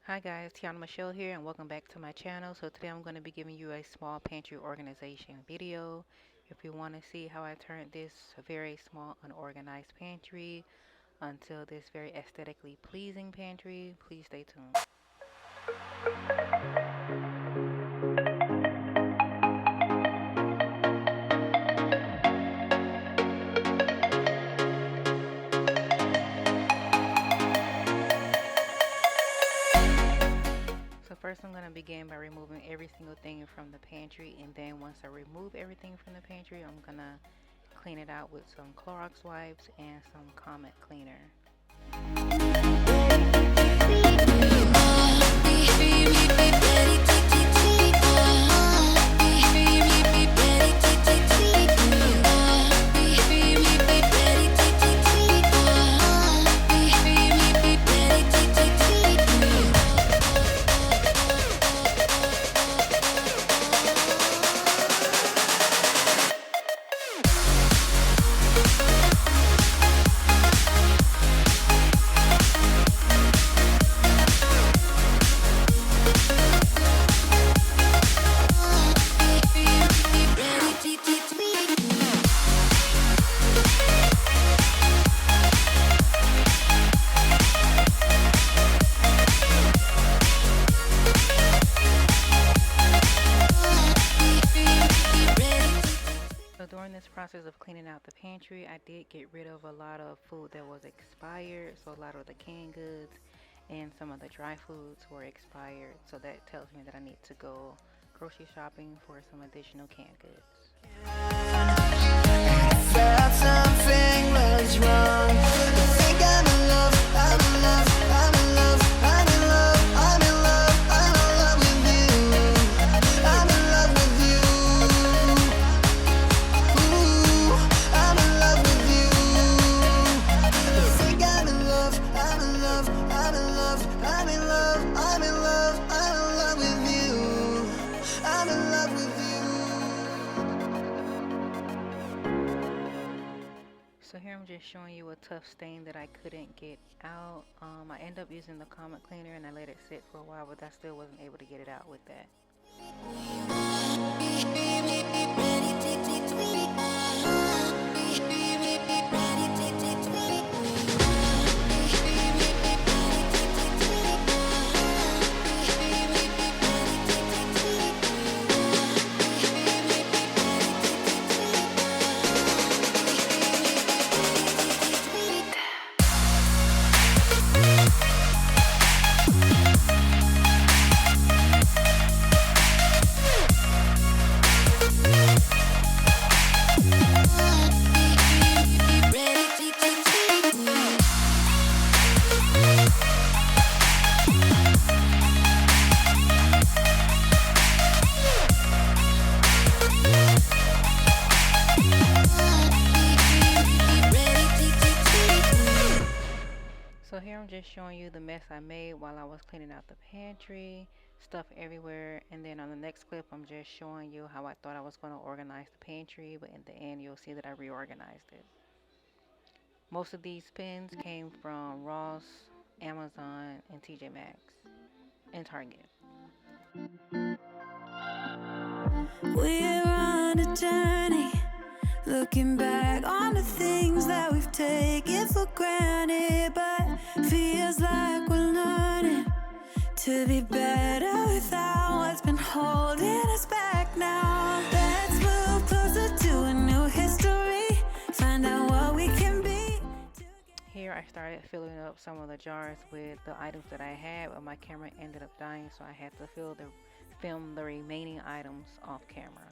Hi guys, Tionna Michelle here and welcome back to my channel. So today I'm going to be giving you a small pantry organization video. If you want to see how I turned this very small unorganized pantry until this very aesthetically pleasing pantry, please stay tuned. So first I'm going to begin by removing every single thing from the pantry, and then once I remove everything from the pantry, I'm going to clean it out with some Clorox wipes and some Comet cleaner. During this process of cleaning out the pantry, I did get rid of a lot of food that was expired. So a lot of the canned goods and some of the dry foods were expired. So that tells me that I need to go grocery shopping for some additional canned goods. Felt something was wrong. I think I'm in love, I'm in love, I'm in love, I'm in love, I'm in love, I'm in love with you. I'm in love with you. Ooh, I'm in love with you. I think I'm in love, I'm in love, I'm in love, I'm in love, I'm in love, I'm in love with you. I'm in love with you. So here I'm just showing you a tough stain that I couldn't get out. I ended up using the Comet cleaner and I let it sit for a while, but I still wasn't able to get it out with that. So here I'm just showing you the mess I made while I was cleaning out the pantry, stuff everywhere, and then on the next clip I'm just showing you how I thought I was going to organize the pantry, but in the end you'll see that I reorganized it. Most of these pins came from Ross, Amazon, and TJ Maxx, and Target. We're on a journey, looking back on the things that we've taken for granted, but feels like we're learning to be better without what's been holding us back now. Let's move closer to a new history, find out what we can be. Here I started filling up some of the jars with the items that I had, but my camera ended up dying, so I had to film the remaining items off camera.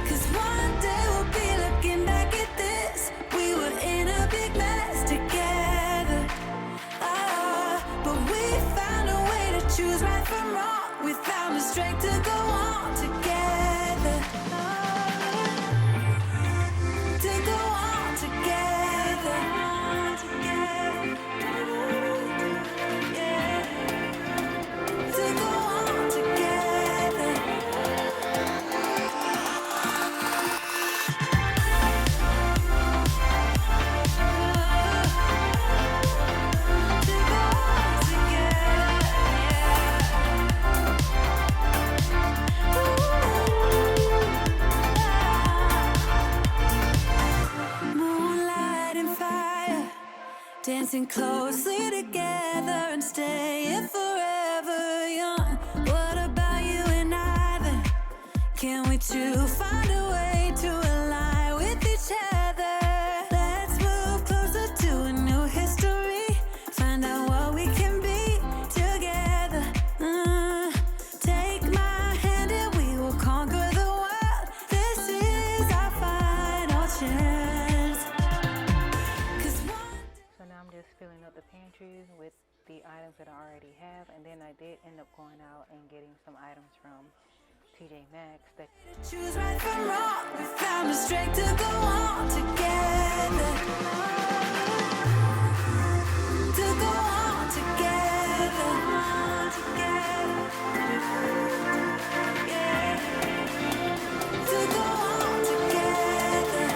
'Cause one day we'll be looking back at this. We were in a big mess together. But we found a way to choose right from wrong. We found the strength to go on together. To go on together. Yeah. To go on together. To go on together. to find a way to align with each other. Let's move closer to a new history. Find out what we can be together. Take my hand and we will conquer the world. This is our final chance. So now I'm just filling up the pantry with the items that I already have, and then I did end up going out and getting some items from TJ Maxx that choose right from wrong. We found the strength to go on together. To go on together. Yeah. To go on together.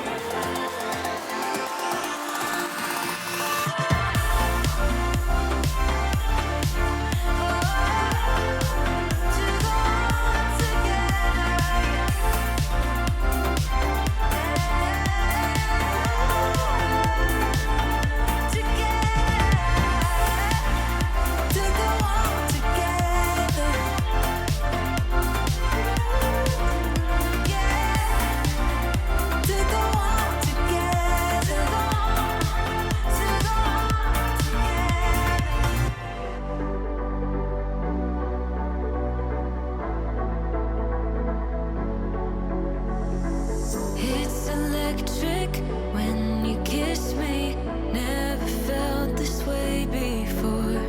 It's electric when you kiss me. Never felt this way before.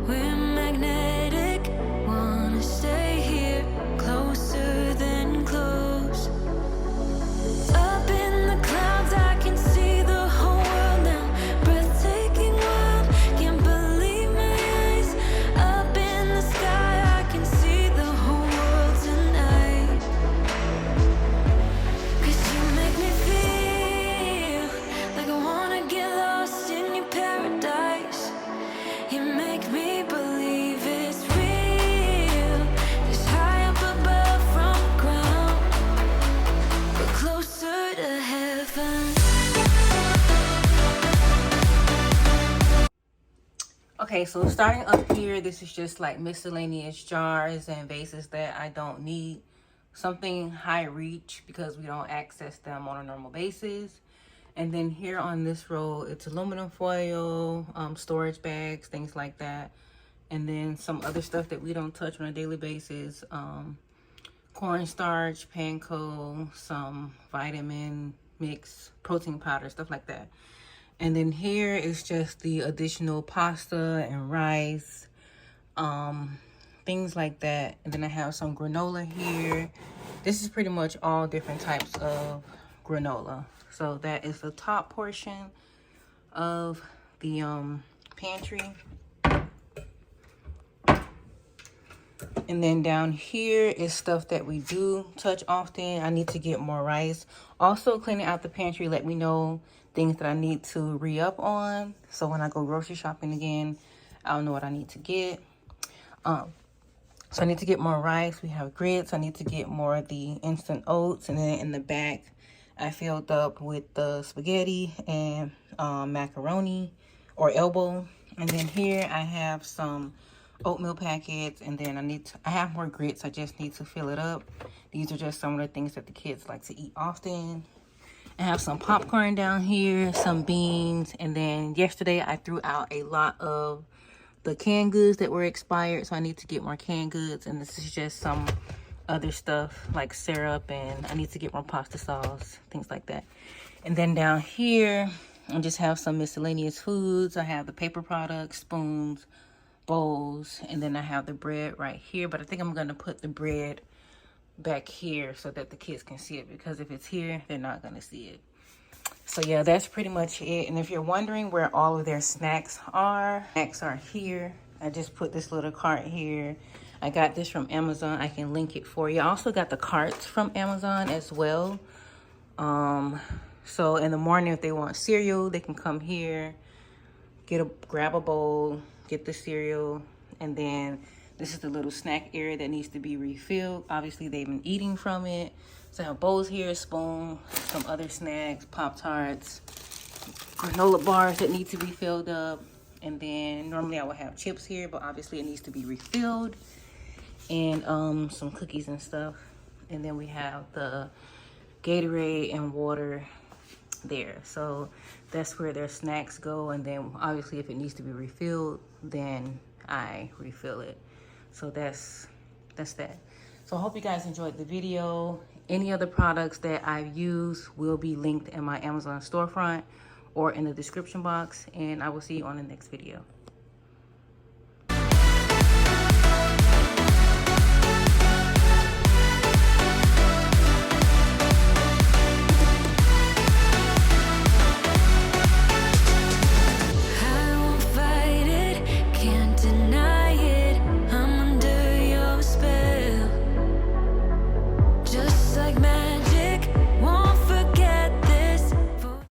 We're magnetic, wanna stay here, closer than close. Up in the clouds, I can see the whole world now. Breathtaking wild, can't believe my eyes. Up in the sky, I can see the whole world tonight. 'Cause you make me feel like I wanna get lost in your paradise. You make me believe it's real. This high up above from the ground, we're closer to heaven. Okay, so starting up here, this is just like miscellaneous jars and vases that I don't need. Something high reach because we don't access them on a normal basis. And then here on this row, it's aluminum foil, storage bags, things like that. And then some other stuff that we don't touch on a daily basis. Cornstarch, panko, some vitamin mix, protein powder, stuff like that. And then here is just the additional pasta and rice, things like that. And then I have some granola here. This is pretty much all different types of granola. So that is the top portion of the pantry. And then down here is stuff that we do touch often. I need to get more rice. Also, cleaning out the pantry let me know things that I need to re-up on. So when I go grocery shopping again, I'll know what I need to get. So I need to get more rice. We have grits. I need to get more of the instant oats. And then in the back, I filled up with the spaghetti and macaroni or elbow. And then here I have some oatmeal packets, and then I have more grits. I just need to fill it up. These are just some of the things that the kids like to eat often. I have some popcorn down here, some beans, and then yesterday I threw out a lot of the canned goods that were expired, so I need to get more canned goods. And this is just some other stuff like syrup, and I need to get more pasta sauce, things like that. And then down here I just have some miscellaneous foods. I have the paper products, spoons, bowls, and then I have the bread right here. But I think I'm gonna put the bread back here so that the kids can see it, because if it's here, they're not gonna see it. So yeah, that's pretty much it. And if you're wondering where all of their snacks are here. I just put this little cart here. I got this from Amazon. I can link it for you. I also got the carts from Amazon as well. So in the morning, if they want cereal, they can come here, grab a bowl, get the cereal, and then this is the little snack area that needs to be refilled. Obviously, they've been eating from it. So I have bowls here, a spoon, some other snacks, Pop-Tarts, granola bars that need to be filled up. And then normally I would have chips here, but obviously it needs to be refilled. And some cookies and stuff. and then we have the Gatorade and water there. So that's where their snacks go, and then obviously if it needs to be refilled, then I refill it. So that's that. So I hope you guys enjoyed the video. Any other products that I've used will be linked in my Amazon storefront or in the description box, and I will see you on the next video.